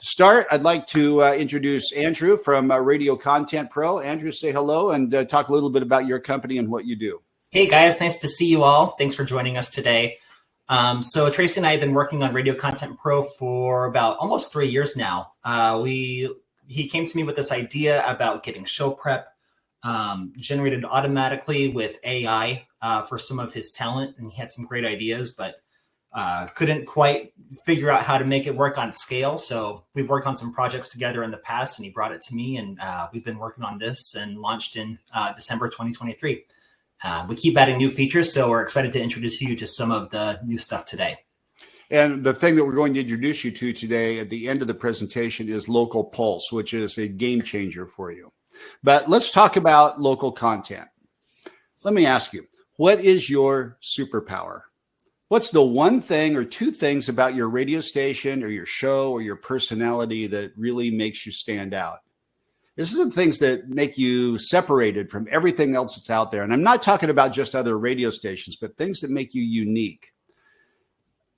To start, I'd like to introduce Andrew from Radio Content Pro. Andrew, say hello and talk a little bit about your company and what you do. Hey guys, nice to see you all. Thanks for joining us today. So Tracy and I have been working on Radio Content Pro for about almost 3 years now. He came to me with this idea about getting show prep generated automatically with AI for some of his talent, and he had some great ideas, but couldn't quite figure out how to make it work on scale. So we've worked on some projects together in the past, and he brought it to me, and we've been working on this and launched in December 2023. We keep adding new features, so we're excited to introduce you to some of the new stuff today. And the thing that we're going to introduce you to today at the end of the presentation is Local Pulse, which is a game changer for you. But let's talk about local content. Let me ask you, what is your superpower? What's the one thing or two things about your radio station or your show or your personality that really makes you stand out? This is the things that make you separated from everything else that's out there. And I'm not talking about just other radio stations, but things that make you unique.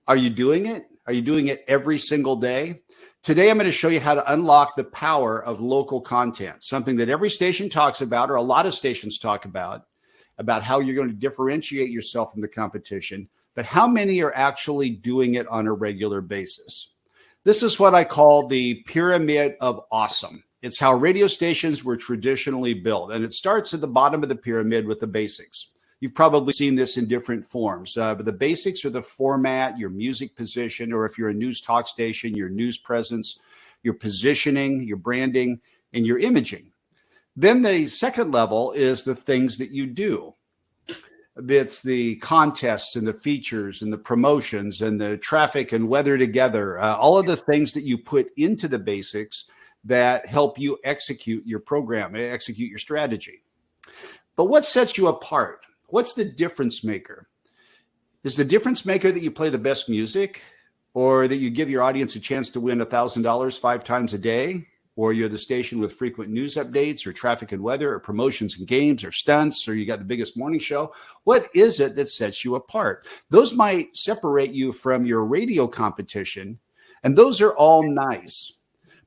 Are you doing it? Are you doing it every single day? Today, I'm going to show you how to unlock the power of local content, something that every station talks about, or a lot of stations talk about how you're going to differentiate yourself from the competition, but how many are actually doing it on a regular basis? This is what I call the pyramid of awesome. It's how radio stations were traditionally built, and it starts at the bottom of the pyramid with the basics. You've probably seen this in different forms, but the basics are the format, your music position, or if you're a news talk station, your news presence, your positioning, your branding, and your imaging. Then the second level is the things that you do. It's the contests and the features and the promotions and the traffic and weather together, all of the things that you put into the basics that help you execute your program, execute your strategy. But what sets you apart? What's the difference maker? Is the difference maker that you play the best music, or that you give your audience a chance to win $1,000 5 times a day? Or you're the station with frequent news updates or traffic and weather or promotions and games or stunts, or you got the biggest morning show? What is it that sets you apart? Those might separate you from your radio competition, and those are all nice.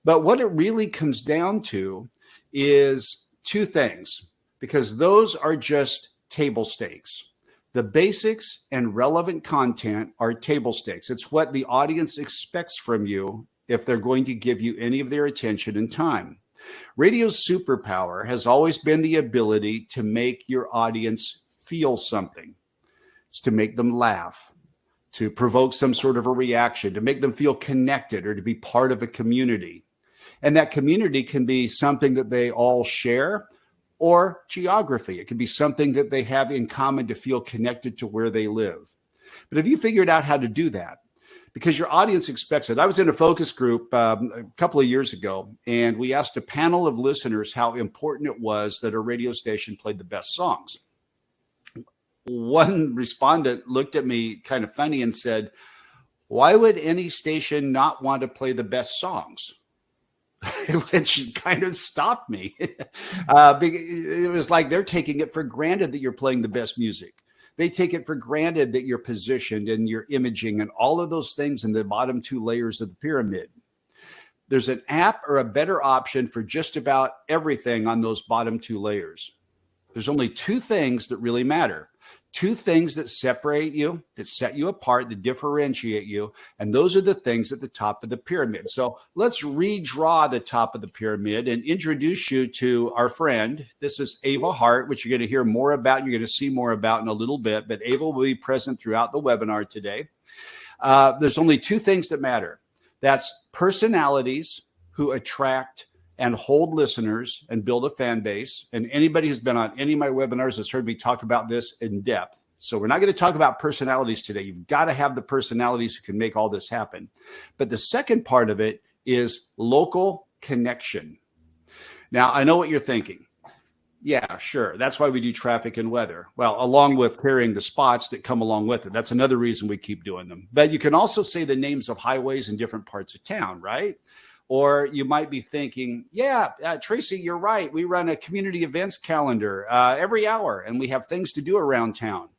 But what it really comes down to is two things, because those are just table stakes. The basics and relevant content are table stakes. It's what the audience expects from you if they're going to give you any of their attention and time. Radio's superpower has always been the ability to make your audience feel something. It's to make them laugh, to provoke some sort of a reaction, to make them feel connected or to be part of a community. And that community can be something that they all share, or geography. It can be something that they have in common to feel connected to where they live. But have you figured out how to do that? Because your audience expects it. I was in a focus group a couple of years ago, and we asked a panel of listeners how important it was that a radio station played the best songs. One respondent looked at me kind of funny and said, "Why would any station not want to play the best songs?" Which kind of stopped me. It was like they're taking it for granted that you're playing the best music. They take it for granted that you're positioned and your imaging and all of those things in the bottom 2 layers of the pyramid. There's an app or a better option for just about everything on those bottom 2 layers. There's only 2 things that really matter. 2 things that separate you, that set you apart, that differentiate you. And those are the things at the top of the pyramid. So let's redraw the top of the pyramid and introduce you to our friend. This is Ava Hart, which you're going to hear more about. You're going to see more about in a little bit. But Ava will be present throughout the webinar today. There's only 2 things that matter. That's personalities who attract and hold listeners and build a fan base. And anybody who's been on any of my webinars has heard me talk about this in depth. So we're not going to talk about personalities today. You've got to have the personalities who can make all this happen. But the second part of it is local connection. Now, I know what you're thinking. Yeah, sure. That's why we do traffic and weather. Well, along with carrying the spots that come along with it. That's another reason we keep doing them. But you can also say the names of highways in different parts of town, right? Or you might be thinking, yeah, Tracy, you're right. We run a community events calendar every hour, and we have things to do around town.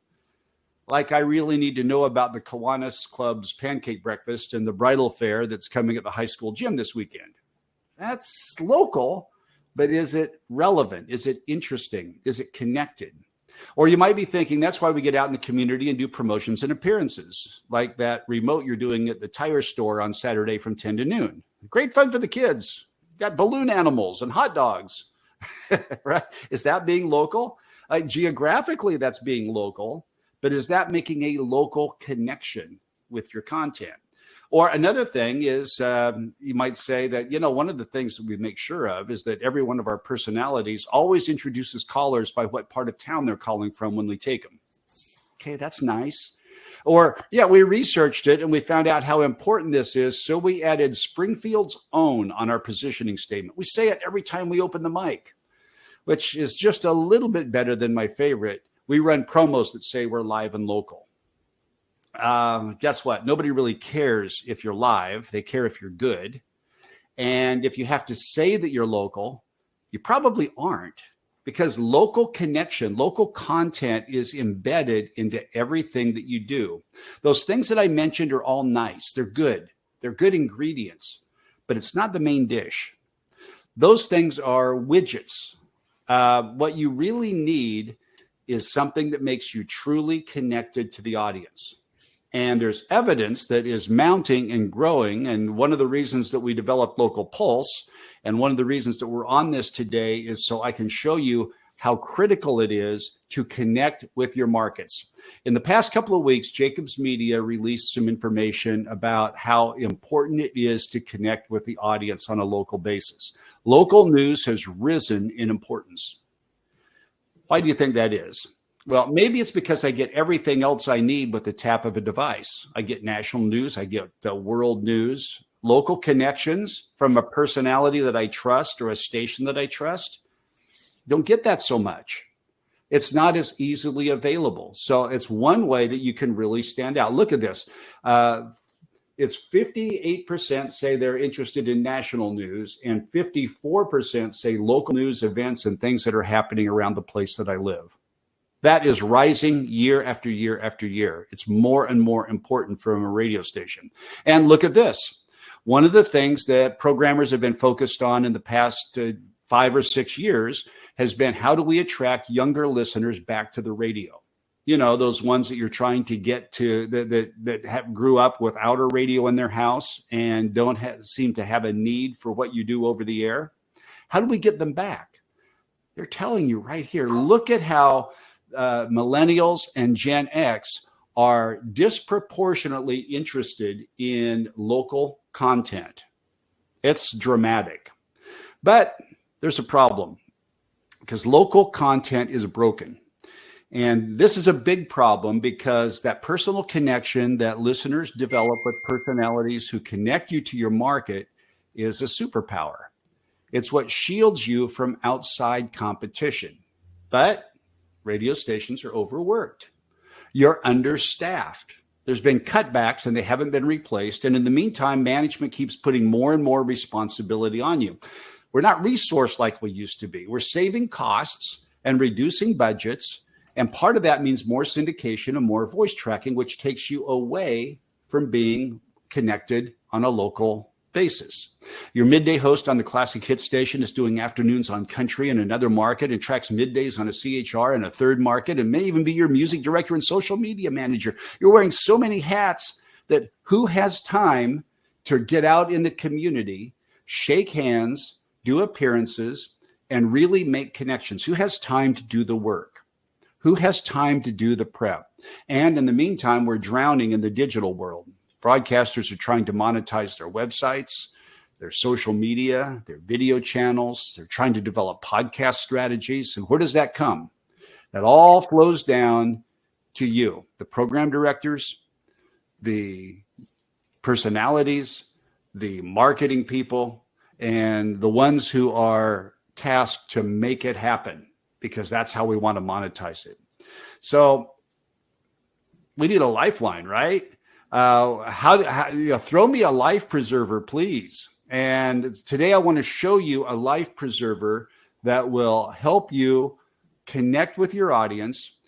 Like I really need to know about the Kiwanis Club's pancake breakfast and the bridal fair that's coming at the high school gym this weekend. That's local, but is it relevant? Is it interesting? Is it connected? Or you might be thinking that's why we get out in the community and do promotions and appearances, like that remote you're doing at the tire store on Saturday from 10 to noon. Great fun for the kids. Got balloon animals and hot dogs. Right? Is that being local? Geographically, that's being local, but is that making a local connection with your content? Or another thing is you might say that, one of the things that we make sure of is that every one of our personalities always introduces callers by what part of town they're calling from when we take them. Okay, that's nice. Or, we researched it and we found out how important this is. So we added Springfield's own on our positioning statement. We say it every time we open the mic, which is just a little bit better than my favorite. We run promos that say we're live and local. Guess what? Nobody really cares if you're live. They care if you're good. And if you have to say that you're local, you probably aren't, because local connection, local content is embedded into everything that you do. Those things that I mentioned are all nice. They're good. They're good ingredients, but it's not the main dish. Those things are widgets. What you really need is something that makes you truly connected to the audience. And there's evidence that is mounting and growing. And one of the reasons that we developed Local Pulse, and one of the reasons that we're on this today, is so I can show you how critical it is to connect with your markets. In the past couple of weeks, Jacobs Media released some information about how important it is to connect with the audience on a local basis. Local news has risen in importance. Why do you think that is? Well, maybe it's because I get everything else I need with the tap of a device. I get national news, I get the world news, local connections from a personality that I trust or a station that I trust. Don't get that so much. It's not as easily available. So it's one way that you can really stand out. Look at this. It's 58% say they're interested in national news, and 54% say local news, events, and things that are happening around the place that I live. That is rising year after year after year. It's more and more important from a radio station. And look at this. One of the things that programmers have been focused on in the past 5 or 6 years has been, how do we attract younger listeners back to the radio? Those ones that you're trying to get to that grew up without a radio in their house and don't seem to have a need for what you do over the air. How do we get them back? They're telling you right here. Look at how millennials and Gen X are disproportionately interested in local content. It's dramatic. But there's a problem, because local content is broken. And this is a big problem, because that personal connection that listeners develop with personalities who connect you to your market is a superpower. It's what shields you from outside competition. But radio stations are overworked. You're understaffed. There's been cutbacks and they haven't been replaced. And in the meantime, management keeps putting more and more responsibility on you. We're not resourced like we used to be. We're saving costs and reducing budgets. And part of that means more syndication and more voice tracking, which takes you away from being connected on a local basis. Your midday host on the classic hit station is doing afternoons on country in another market and tracks middays on a CHR in a third market, and may even be your music director and social media manager. You're wearing so many hats that who has time to get out in the community, shake hands, do appearances, and really make connections? Who has time to do the work? Who has time to do the prep? And in the meantime, we're drowning in the digital world. Broadcasters are trying to monetize their websites, their social media, their video channels. They're trying to develop podcast strategies. And where does that come? That all flows down to you, the program directors, the personalities, the marketing people, and the ones who are tasked to make it happen, because that's how we want to monetize it. So we need a lifeline, right? Throw me a life preserver, please. And today I want to show you a life preserver that will help you connect with your audience,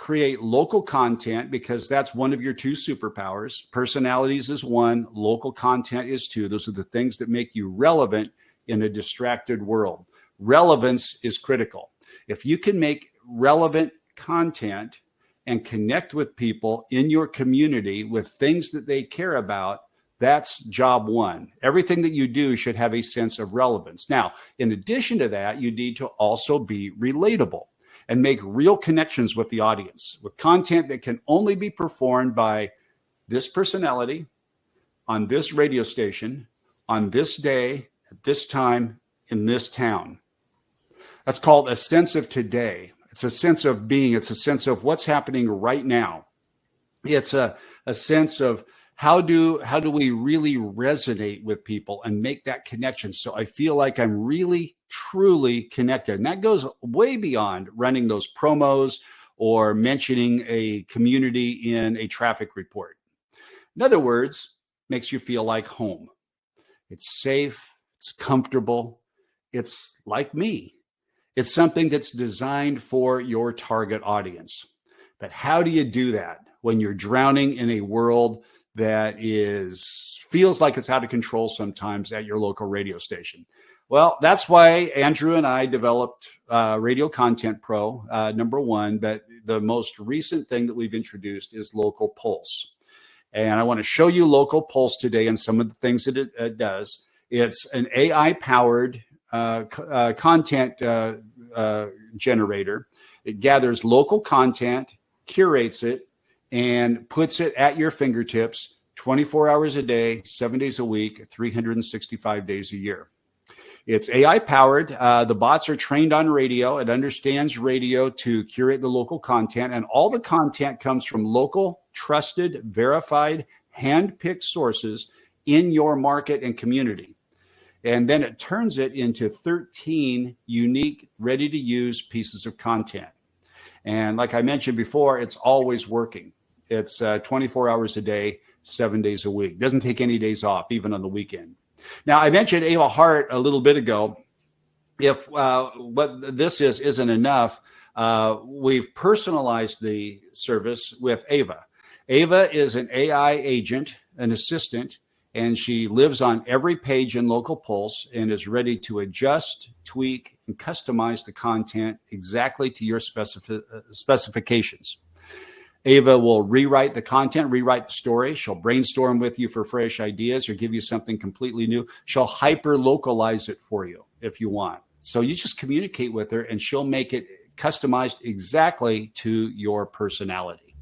create local content because that's one of your two superpowers. Personalities is one, local content is two. Those are the things that make you relevant in a distracted world. Relevance is critical. If you can make relevant content and connect with people in your community with things that they care about, that's job one. Everything that you do should have a sense of relevance. Now, in addition to that, you need to also be relatable and make real connections with the audience with content that can only be performed by this personality on this radio station on this day at this time in this town. That's called a sense of today. It's a sense of being. It's a sense of what's happening right now. It's a sense of how do we really resonate with people and make that connection so I feel like I'm really, truly connected. And that goes way beyond running those promos or mentioning a community in a traffic report. In other words, makes you feel like home. It's safe. It's comfortable. It's like me. It's something that's designed for your target audience. But how do you do that when you're drowning in a world that feels like it's out of control sometimes at your local radio station? Well, that's why Andrew and I developed Radio Content Pro, number one. But the most recent thing that we've introduced is Local Pulse. And I want to show you Local Pulse today and some of the things that it does. It's an AI-powered content generator. It gathers local content, curates it, and puts it at your fingertips 24 hours a day, 7 days a week, 365 days a year. It's AI powered. The bots are trained on radio. It understands radio to curate the local content, and all the content comes from local, trusted, verified, hand-picked sources in your market and community. And then it turns it into 13 unique, ready-to-use pieces of content. And like I mentioned before, it's always working. It's 24 hours a day, 7 days a week. Doesn't take any days off, even on the weekend. Now, I mentioned Ava Hart a little bit ago. If what this isn't enough, we've personalized the service with Ava. Ava is an AI agent, an assistant, and she lives on every page in Local Pulse and is ready to adjust, tweak, and customize the content exactly to your specifications. Ava will rewrite the content, rewrite the story. She'll brainstorm with you for fresh ideas or give you something completely new. She'll hyper-localize it for you if you want. So you just communicate with her and she'll make it customized exactly to your personality.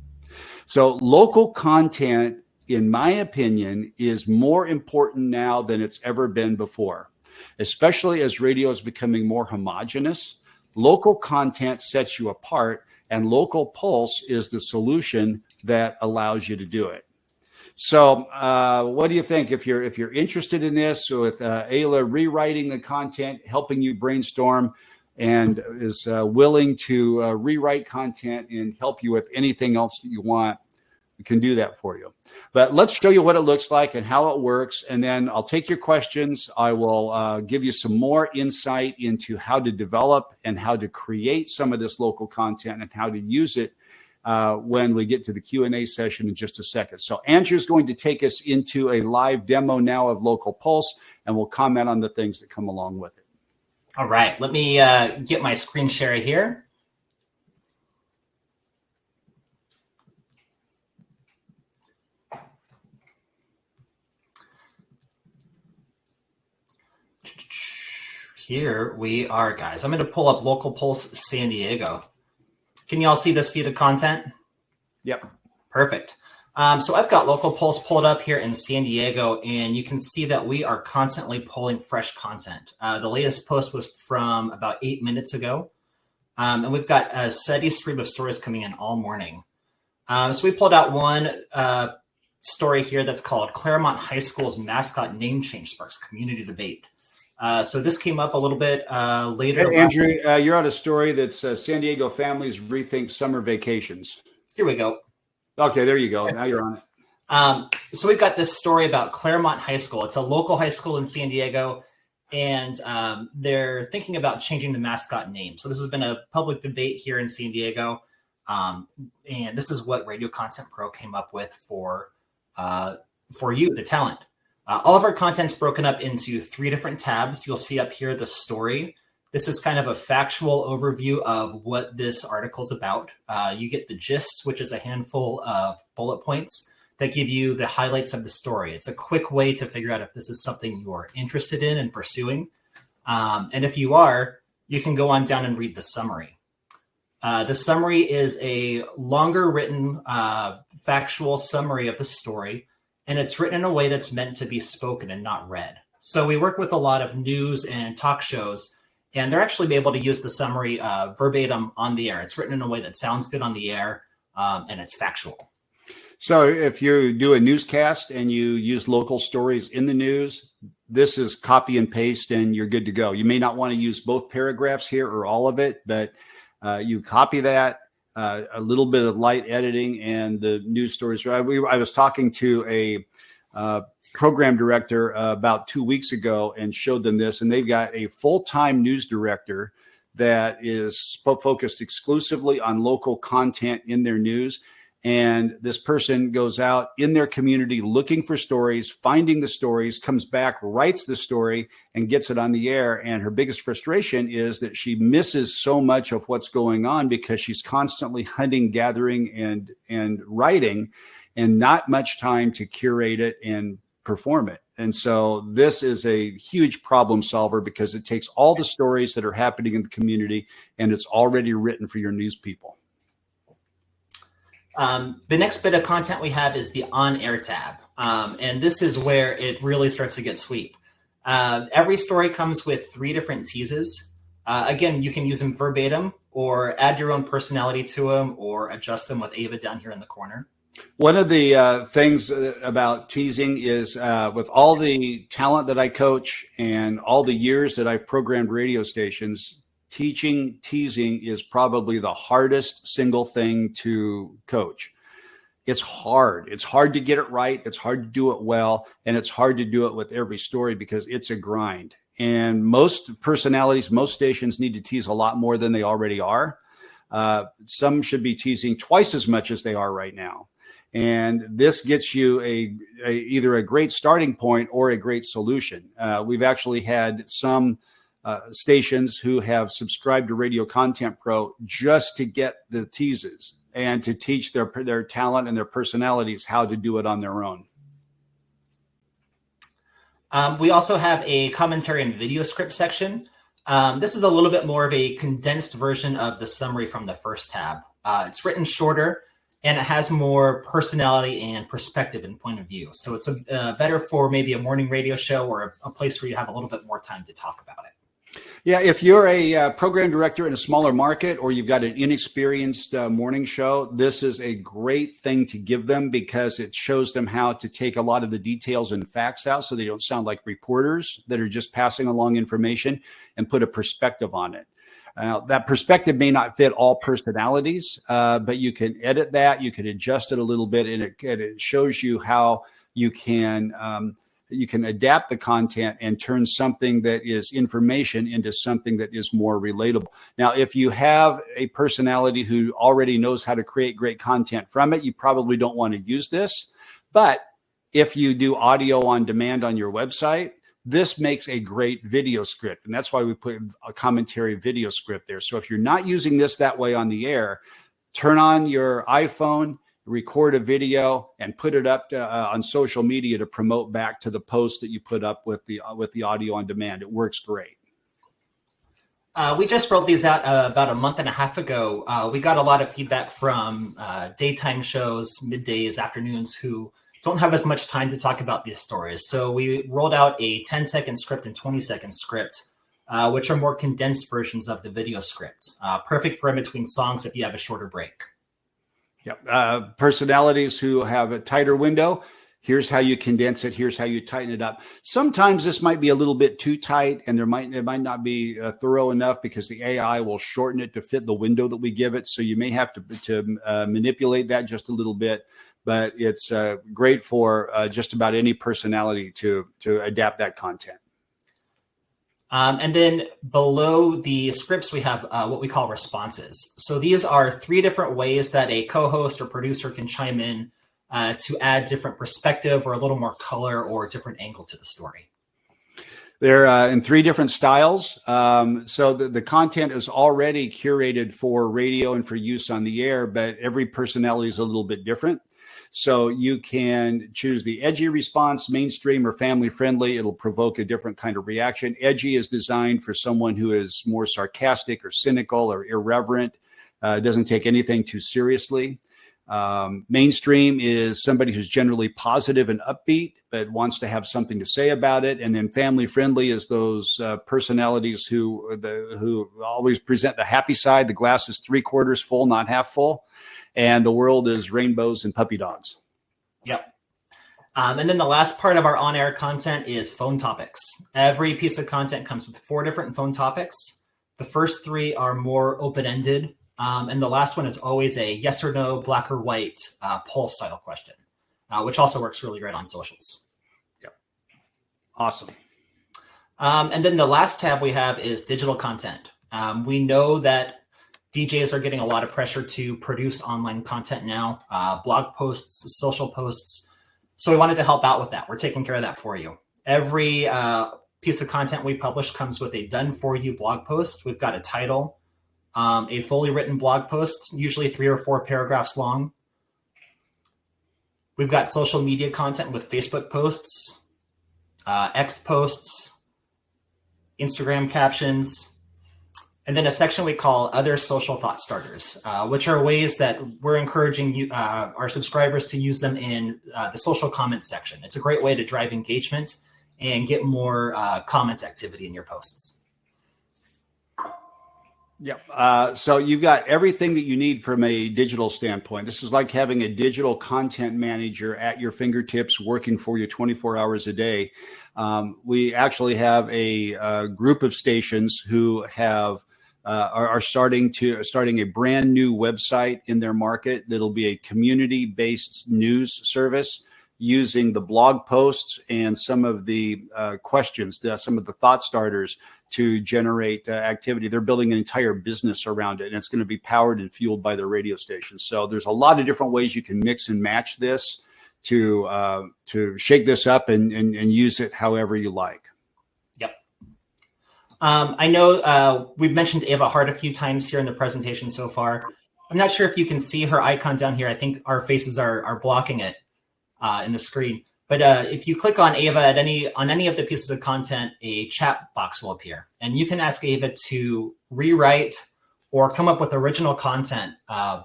So local content, in my opinion, is more important now than it's ever been before, especially as radio is becoming more homogenous. Local content sets you apart, and Local Pulse is the solution that allows you to do it. So what do you think? If you're interested in this, with Ayla rewriting the content, helping you brainstorm, and is willing to rewrite content and help you with anything else that you want, we can do that for you. But let's show you what it looks like and how it works. And then I'll take your questions. I will give you some more insight into how to develop and how to create some of this local content and how to use it when we get to the Q&A session in just a second. So Andrew's going to take us into a live demo now of Local Pulse, and we'll comment on the things that come along with it. All right, let me get my screen share here. Here we are, guys. I'm going to pull up Local Pulse San Diego. Can you all see this feed of content? Yep. Perfect. So I've got Local Pulse pulled up here in San Diego, and you can see that we are constantly pulling fresh content. The latest post was from about 8 minutes ago, and we've got a steady stream of stories coming in all morning. So we pulled out one story here that's called Claremont High School's Mascot Name Change Sparks Community Debate. So this came up a little bit later. Hey, Andrew, you're on a story that's San Diego families rethink summer vacations. Here we go. Okay, there you go. Now you're on it. So we've got this story about Claremont High School. It's a local high school in San Diego, and they're thinking about changing the mascot name. So this has been a public debate here in San Diego. And this is what Radio Content Pro came up with for you, the talent. All of our content's broken up into 3 different tabs. You'll see up here the story. This is kind of a factual overview of what this article's about. You get the gist, which is a handful of bullet points that give you the highlights of the story. It's a quick way to figure out if this is something you are interested in and pursuing. And if you are, you can go on down and read the summary. The summary is a longer written factual summary of the story, and it's written in a way that's meant to be spoken and not read. So we work with a lot of news and talk shows, and they're actually able to use the summary verbatim on the air. It's written in a way that sounds good on the air, and it's factual. So if you do a newscast and you use local stories in the news, this is copy and paste and you're good to go. You may not want to use both paragraphs here or all of it, but you copy that, a little bit of light editing, and the news stories. I was talking to a program director about 2 weeks ago and showed them this, and they've got a full-time news director that is focused exclusively on local content in their news. And this person goes out in their community looking for stories, finding the stories, comes back, writes the story, and gets it on the air. And her biggest frustration is that she misses so much of what's going on because she's constantly hunting, gathering, and writing, and not much time to curate it and perform it. And so this is a huge problem solver because it takes all the stories that are happening in the community and it's already written for your news people. The next bit of content we have is the on-air tab. And this is where it really starts to get sweet. Every story comes with 3 different teases. Again, you can use them verbatim or add your own personality to them or adjust them with Ava down here in the corner. One of the things about teasing is with all the talent that I coach and all the years that I've programmed radio stations, teaching teasing is probably the hardest single thing to coach. It's hard. It's hard to get it right. It's hard to do it well. And it's hard to do it with every story because it's a grind. And most personalities, most stations need to tease a lot more than they already are. Some should be teasing twice as much as they are right now. And this gets you either a great starting point or a great solution. We've actually had some stations who have subscribed to Radio Content Pro just to get the teases and to teach their talent and their personalities how to do it on their own. We also have a commentary and video script section. This is a little bit more of a condensed version of the summary from the first tab. It's written shorter and it has more personality and perspective and point of view. So it's better for maybe a morning radio show or a place where you have a little bit more time to talk about it. Yeah, if you're a program director in a smaller market or you've got an inexperienced morning show, this is a great thing to give them because it shows them how to take a lot of the details and facts out so they don't sound like reporters that are just passing along information and put a perspective on it. That perspective may not fit all personalities, but you can edit that, you can adjust it a little bit, and it shows you how you can adapt the content and turn something that is information into something that is more relatable. Now, if you have a personality who already knows how to create great content from it, you probably don't want to use this. But if you do audio on demand on your website, this makes a great video script. And that's why we put a commentary video script there. So if you're not using this that way on the air, turn on your iPhone, record a video, and put it up on social media to promote back to the post that you put up with the audio on demand. It works great. We just rolled these out about a month and a half ago. We got a lot of feedback from daytime shows, middays, afternoons, who don't have as much time to talk about these stories. So we rolled out a 10-second script and 20-second script, which are more condensed versions of the video script. Perfect for in between songs if you have a shorter break. Yep. Personalities who have a tighter window, here's how you condense it. Here's how you tighten it up. Sometimes this might be a little bit too tight and it might not be thorough enough because the AI will shorten it to fit the window that we give it. So you may have to manipulate that just a little bit, but it's great for just about any personality to adapt that content. And then below the scripts, we have what we call responses. So these are 3 different ways that a co-host or producer can chime in to add different perspective or a little more color or a different angle to the story. They're in 3 different styles. So the content is already curated for radio and for use on the air, but every personality is a little bit different. So you can choose the edgy response, mainstream, or family friendly. It'll provoke a different kind of reaction. Edgy is designed for someone who is more sarcastic or cynical or irreverent, doesn't take anything too seriously. Mainstream is somebody who's generally positive and upbeat, but wants to have something to say about it. And then family friendly is those personalities who always present the happy side. The glass is 3/4 full, not half full. And the world is rainbows and puppy dogs. Yep. And then the last part of our on-air content is phone topics. Every piece of content comes with 4 different phone topics. The first 3 are more open-ended. And the last one is always a yes or no, black or white poll style question, which also works really great on socials. Yep. Awesome. And then the last tab we have is digital content. We know that DJs are getting a lot of pressure to produce online content now, blog posts, social posts. So we wanted to help out with that. We're taking care of that for you. Every piece of content we publish comes with a done for you blog post. We've got a title, a fully written blog post, usually 3 or 4 paragraphs long. We've got social media content with Facebook posts, X posts, Instagram captions, and then a section we call other social thought starters, which are ways that we're encouraging you, our subscribers to use them in the social comments section. It's a great way to drive engagement and get more comments activity in your posts. Yep. So you've got everything that you need from a digital standpoint. This is like having a digital content manager at your fingertips working for you 24 hours a day. We actually have a group of stations who have are starting a brand new website in their market that'll be a community-based news service using the blog posts and some of the questions, some of the thought starters to generate activity. They're building an entire business around it, and it's going to be powered and fueled by their radio station. So there's a lot of different ways you can mix and match this to shake this up and use it however you like. Yep. I know we've mentioned Ava Hart a few times here in the presentation so far. I'm not sure if you can see her icon down here. I think our faces are blocking it in the screen. But if you click on Ava on any of the pieces of content, a chat box will appear. And you can ask Ava to rewrite or come up with original content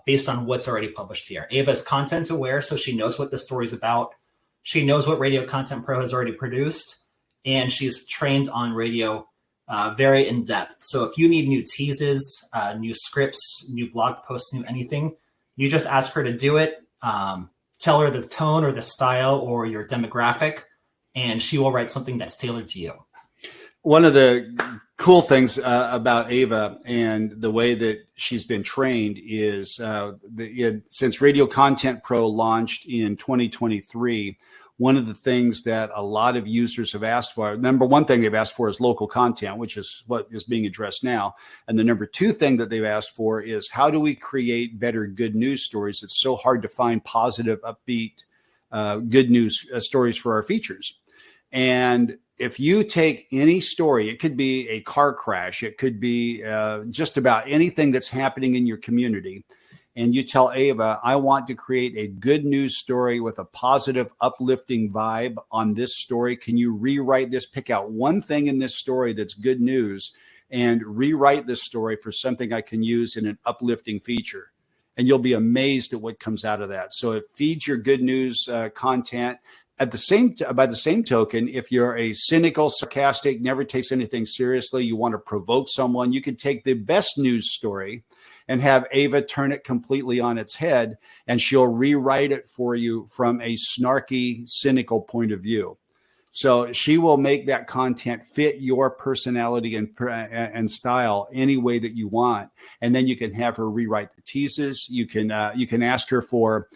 based on what's already published here. Ava is content aware, so she knows what the story's about. She knows what Radio Content Pro has already produced, and she's trained on radio very in depth. So if you need new teases, new scripts, new blog posts, new anything, you just ask her to do it. Tell her the tone or the style or your demographic, and she will write something that's tailored to you. One of the cool things about Ava and the way that she's been trained is since Radio Content Pro launched in 2023, one of the things that a lot of users have asked for, number one thing they've asked for is local content, which is what is being addressed now. And the number 2 thing that they've asked for is how do we create better good news stories? It's so hard to find positive, upbeat, good news stories for our features. And if you take any story, it could be a car crash, it could be just about anything that's happening in your community, and you tell Ava, I want to create a good news story with a positive, uplifting vibe on this story. Can you rewrite this? Pick out one thing in this story that's good news and rewrite this story for something I can use in an uplifting feature. And you'll be amazed at what comes out of that. So it feeds your good news content. By the same token, if you're a cynical, sarcastic, never takes anything seriously, you want to provoke someone, you can take the best news story and have Ava turn it completely on its head, and she'll rewrite it for you from a snarky, cynical point of view. So she will make that content fit your personality and style any way that you want, and then you can have her rewrite the teases. You can ask her for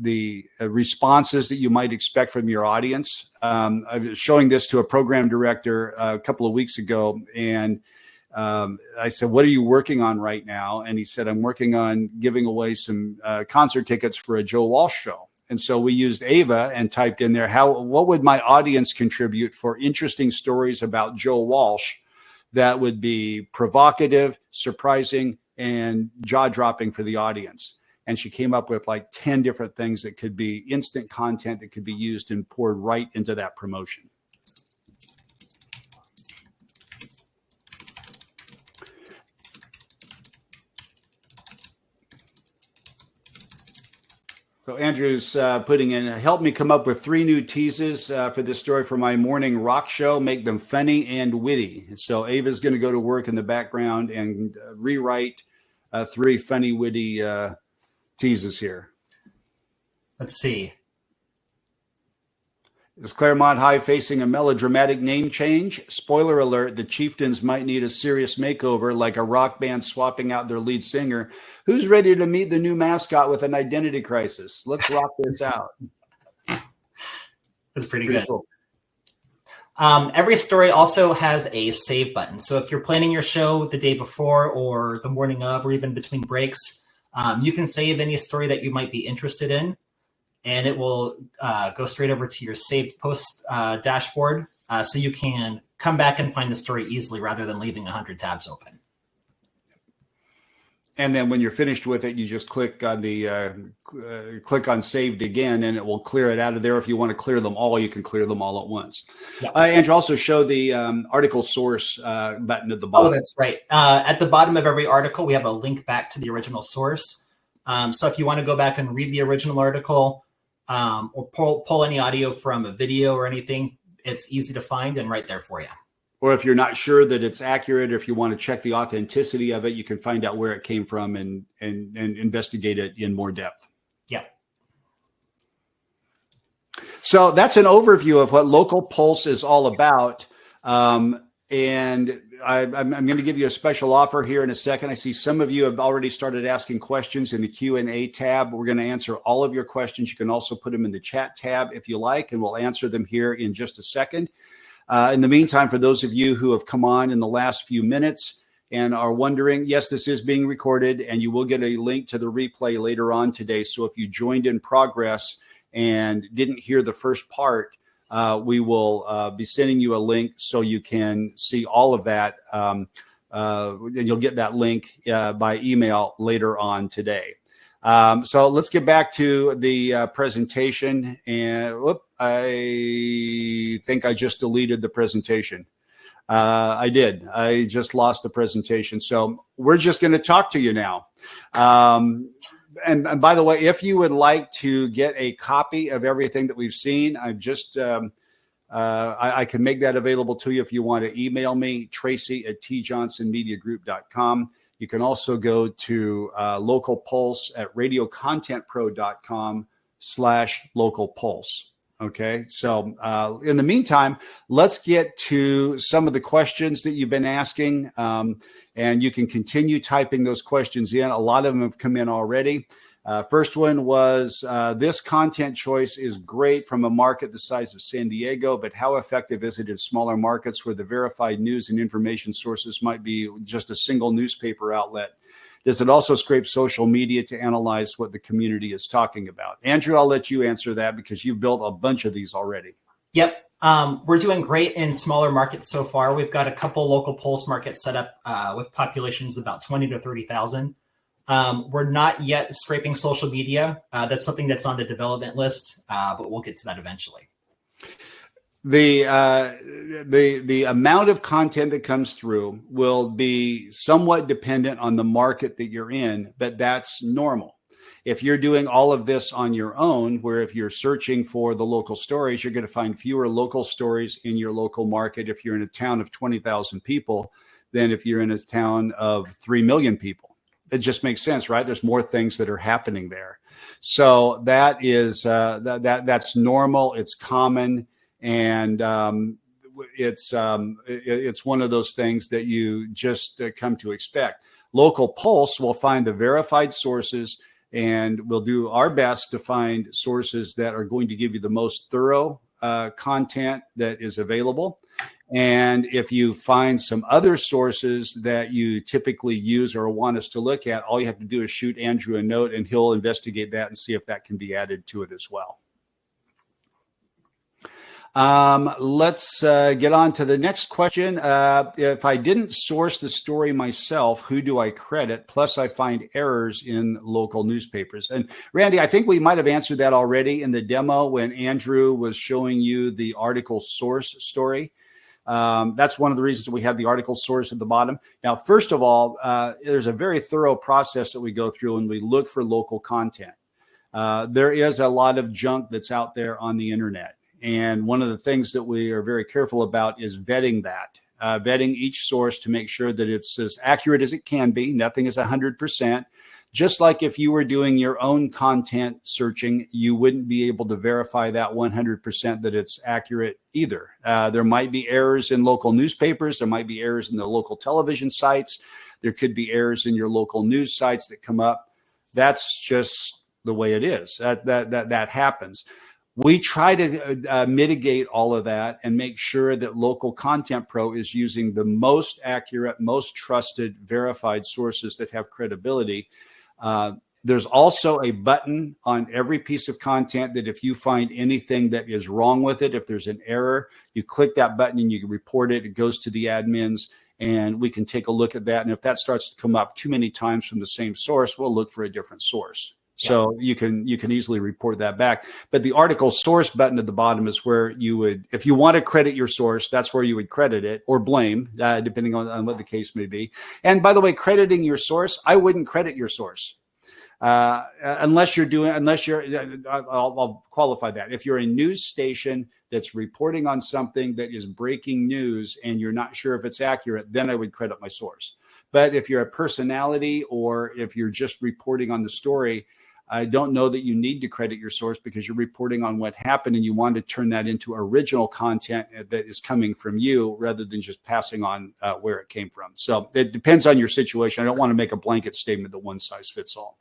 the responses that you might expect from your audience. I was showing this to a program director a couple of weeks ago, and I said, "What are you working on right now?" And he said, "I'm working on giving away some concert tickets for a Joe Walsh show." And so we used Ava and typed in there, what would my audience contribute for interesting stories about Joe Walsh that would be provocative, surprising, and jaw-dropping for the audience? And she came up with like 10 different things that could be instant content that could be used and poured right into that promotion. So Andrew's putting in, help me come up with 3 new teases for this story for my morning rock show, make them funny and witty. So Ava's going to go to work in the background and rewrite 3 funny, witty teases here. Let's see. Is Claremont High facing a melodramatic name change? Spoiler alert, the Chieftains might need a serious makeover, like a rock band swapping out their lead singer. Who's ready to meet the new mascot with an identity crisis? Let's rock this out. That's pretty good. Cool. Every story also has a save button. So if you're planning your show the day before or the morning of, or even between breaks, you can save any story that you might be interested in, and it will go straight over to your saved post dashboard. So you can come back and find the story easily rather than leaving 100 tabs open. And then when you're finished with it, you just click on the click on saved again, and it will clear it out of there. If you want to clear them all, you can clear them all at once. Yep. Andrew, also show the article source button at the bottom. Oh, that's right. At the bottom of every article, we have a link back to the original source. So if you want to go back and read the original article or pull any audio from a video or anything, it's easy to find and right there for you. Or if you're not sure that it's accurate, or if you want to check the authenticity of it, you can find out where it came from and investigate it in more depth. Yeah. So that's an overview of what Local Pulse is all about. And I'm going to give you a special offer here in a second. I see some of you have already started asking questions in the Q&A tab. We're going to answer all of your questions. You can also put them in the chat tab if you like, and we'll answer them here in just a second. In the meantime, for those of you who have come on in the last few minutes and are wondering, yes, this is being recorded, and you will get a link to the replay later on today. So if you joined in progress and didn't hear the first part, we will be sending you a link so you can see all of that. And you'll get that link by email later on today. So let's get back to the presentation. And I think I just deleted the presentation. I did. I just lost the presentation. So we're just going to talk to you now. And by the way, if you would like to get a copy of everything that we've seen, I've just I can make that available to you if you want to email me, tracy@tjohnsonmediagroup.com. You can also go to Local Pulse at radiocontentpro.com/Local Pulse. Okay, so in the meantime, let's get to some of the questions that you've been asking, and you can continue typing those questions in. A lot of them have come in already. First one was, this content choice is great from a market the size of San Diego, but how effective is it in smaller markets where the verified news and information sources might be just a single newspaper outlet? Does it also scrape social media to analyze what the community is talking about? Andrew, I'll let you answer that because you've built a bunch of these already. Yep. We're doing great in smaller markets so far. We've got a couple local pulse markets set up with populations about 20 to 30,000. We're not yet scraping social media. That's something that's on the development list, but we'll get to that eventually. The amount of content that comes through will be somewhat dependent on the market that you're in, but that's normal. If you're doing all of this on your own, where if you're searching for the local stories, you're going to find fewer local stories in your local market if you're in a town of 20,000 people than if you're in a town of 3 million people. It just makes sense, right? There's more things that are happening there. So that is that's normal. It's common. And it's one of those things that you just come to expect. Local Pulse will find the verified sources and we'll do our best to find sources that are going to give you the most thorough content that is available. And if you find some other sources that you typically use or want us to look at, all you have to do is shoot Andrew a note and he'll investigate that and see if that can be added to it as well. Let's get on to the next question. If I didn't source the story myself, who do I credit? Plus, I find errors in local newspapers. And Randy, I think we might have answered that already in the demo when Andrew was showing you the article source story. That's one of the reasons we have the article source at the bottom. Now, first of all, there's a very thorough process that we go through when we look for local content. There is a lot of junk that's out there on the internet. And one of the things that we are very careful about is vetting that, vetting each source to make sure that it's as accurate as it can be. Nothing is 100%. Just like if you were doing your own content searching, you wouldn't be able to verify that 100% that it's accurate either. There might be errors in local newspapers. There might be errors in the local television sites. There could be errors in your local news sites that come up. That's just the way it is. That happens. We try to mitigate all of that and make sure that Local Content Pro is using the most accurate, most trusted, verified sources that have credibility. There's also a button on every piece of content that if you find anything that is wrong with it, if there's an error, you click that button and you can report it. It goes to the admins and we can take a look at that. And if that starts to come up too many times from the same source, we'll look for a different source. So you can easily report that back. But the article source button at the bottom is where you would, if you want to credit your source, that's where you would credit it or blame, depending on what the case may be. And by the way, crediting your source, I wouldn't credit your source unless I'll qualify that. If you're a news station that's reporting on something that is breaking news and you're not sure if it's accurate, then I would credit my source. But if you're a personality or if you're just reporting on the story, I don't know that you need to credit your source because you're reporting on what happened and you want to turn that into original content that is coming from you rather than just passing on where it came from. So it depends on your situation. I don't want to make a blanket statement that one size fits all.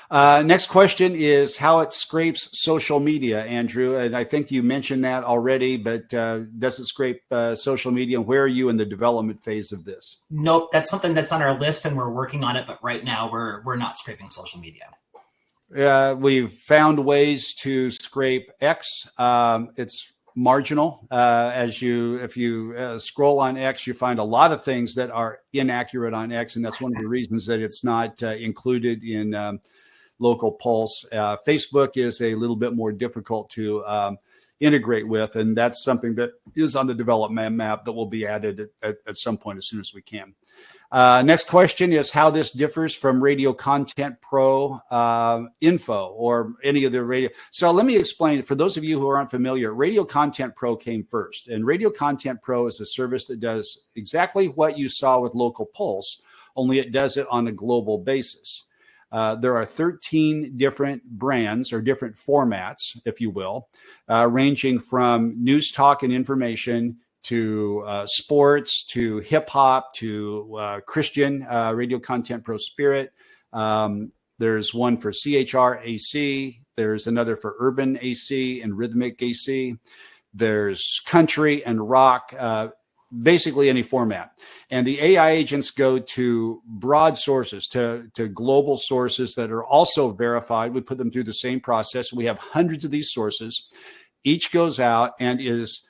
Next question is how it scrapes social media, Andrew. And I think you mentioned that already, but does it scrape social media? And where are you in the development phase of this? Nope, that's something that's on our list and we're working on it. But right now we're not scraping social media. We've found ways to scrape X. It's marginal. If you scroll on X, you find a lot of things that are inaccurate on X. And that's one of the reasons that it's not included in Local Pulse. Facebook is a little bit more difficult to integrate with, and that's something that is on the development map that will be added at some point as soon as we can. Next question is how this differs from Radio Content Pro info or any of the radio. So let me explain. For those of you who aren't familiar, Radio Content Pro came first, and Radio Content Pro is a service that does exactly what you saw with Local Pulse, only it does it on a global basis. There are 13 different brands or different formats, if you will, ranging from news, talk, and information to sports, to hip hop, to Christian, Radio Content Pro Spirit. There's one for CHR AC. There's another for urban AC and rhythmic AC. There's country and rock. Basically any format. And the AI agents go to broad sources, to global sources that are also verified. We put them through the same process. We have hundreds of these sources. Each goes out and is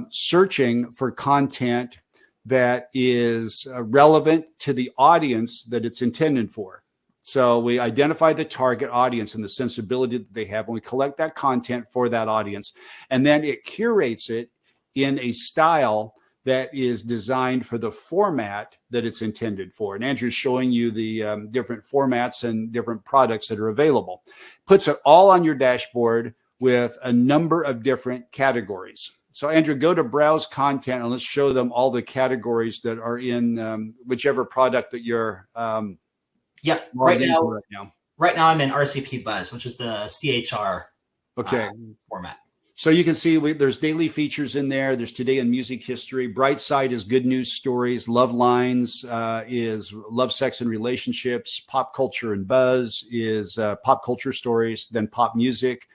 searching for content that is relevant to the audience that it's intended for. So we identify the target audience and the sensibility that they have, and we collect that content for that audience. And then it curates it in a style that is designed for the format that it's intended for. And Andrew's showing you the different formats and different products that are available. Puts it all on your dashboard with a number of different categories. So Andrew, go to browse content and let's show them all the categories that are in whichever product that you're right now. Right now I'm in RCP Buzz, which is the CHR okay format. So you can see there's daily features in there. There's Today in Music History. Bright Side is good news stories. Love Lines is love, sex, and relationships. Pop Culture and Buzz is pop culture stories. Then Pop Music.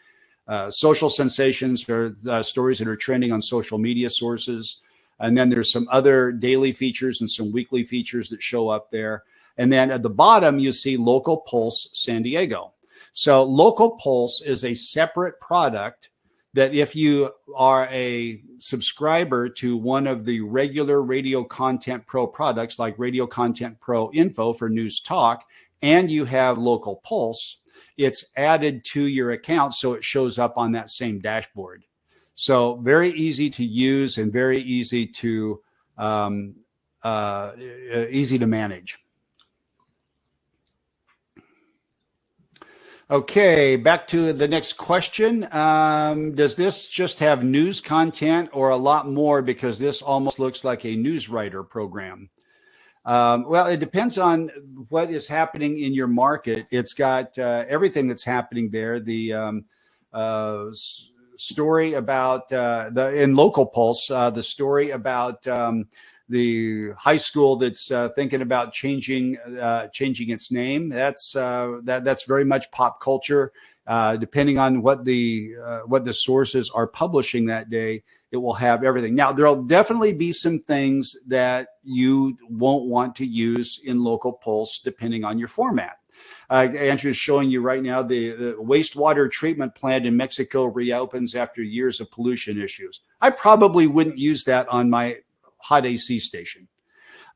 Social Sensations are stories that are trending on social media sources. And then there's some other daily features and some weekly features that show up there. And then at the bottom, you see Local Pulse San Diego. So Local Pulse is a separate product that if you are a subscriber to one of the regular Radio Content Pro products like Radio Content Pro Info for News Talk, and you have Local Pulse, it's added to your account so it shows up on that same dashboard. So very easy to use and very easy to manage. Okay, back to the next question. Does this just have news content or a lot more, because this almost looks like a news writer program? Well, it depends on what is happening in your market. It's got everything that's happening there. The story about in Local Pulse, the story about the high school that's thinking about changing its name. That's very much pop culture. Depending on what the sources are publishing that day, it will have everything. Now, there'll definitely be some things that you won't want to use in Local Pulse, depending on your format. Andrew is showing you right now the wastewater treatment plant in Mexico reopens after years of pollution issues. I probably wouldn't use that on my hot AC station.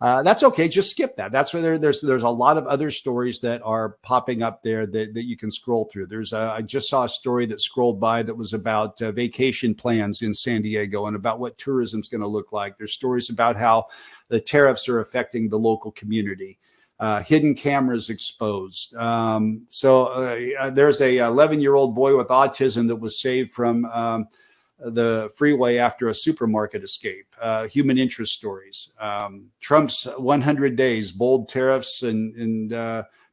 That's okay. Just skip that. That's where there's a lot of other stories that are popping up there that you can scroll through. I just saw a story that scrolled by that was about vacation plans in San Diego and about what tourism's going to look like. There's stories about how the tariffs are affecting the local community. Hidden cameras exposed. There's a 11-year-old boy with autism that was saved from the freeway after a supermarket escape. Human interest stories. Trump's 100 days, bold tariffs and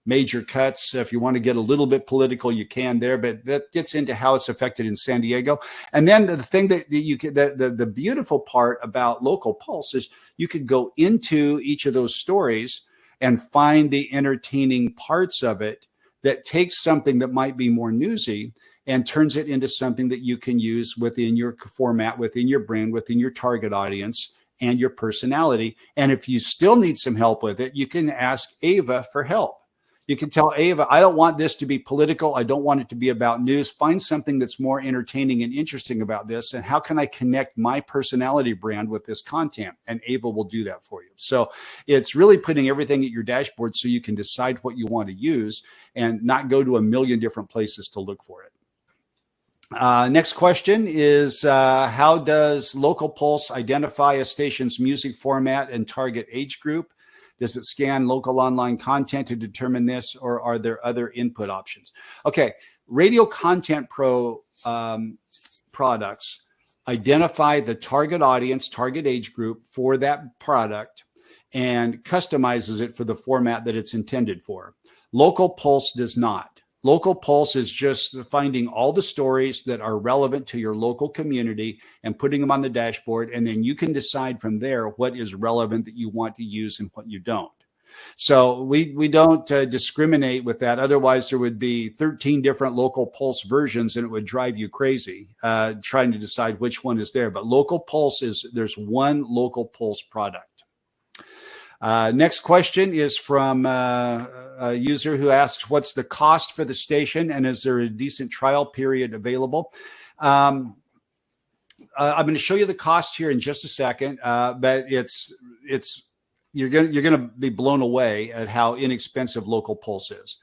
major cuts. If you want to get a little bit political, you can there, but that gets into how it's affected in San Diego. And then the thing that you can, the beautiful part about Local Pulse is you could go into each of those stories and find the entertaining parts of it that takes something that might be more newsy and turns it into something that you can use within your format, within your brand, within your target audience and your personality. And if you still need some help with it, you can ask Ava for help. You can tell Ava, I don't want this to be political. I don't want it to be about news. Find something that's more entertaining and interesting about this. And how can I connect my personality brand with this content? And Ava will do that for you. So it's really putting everything at your dashboard so you can decide what you want to use and not go to a million different places to look for it. Next question is, how does Local Pulse identify a station's music format and target age group? Does it scan local online content to determine this, or are there other input options? Okay, Radio Content Pro products identify the target audience, target age group for that product and customizes it for the format that it's intended for. Local Pulse does not. Local Pulse is just finding all the stories that are relevant to your local community and putting them on the dashboard. And then you can decide from there what is relevant that you want to use and what you don't. So we don't discriminate with that. Otherwise, there would be 13 different Local Pulse versions and it would drive you crazy trying to decide which one is there. But Local Pulse there's one Local Pulse product. Next question is from a user who asks, what's the cost for the station and is there a decent trial period available? I'm going to show you the cost here in just a second, but you're going to be blown away at how inexpensive Local Pulse is.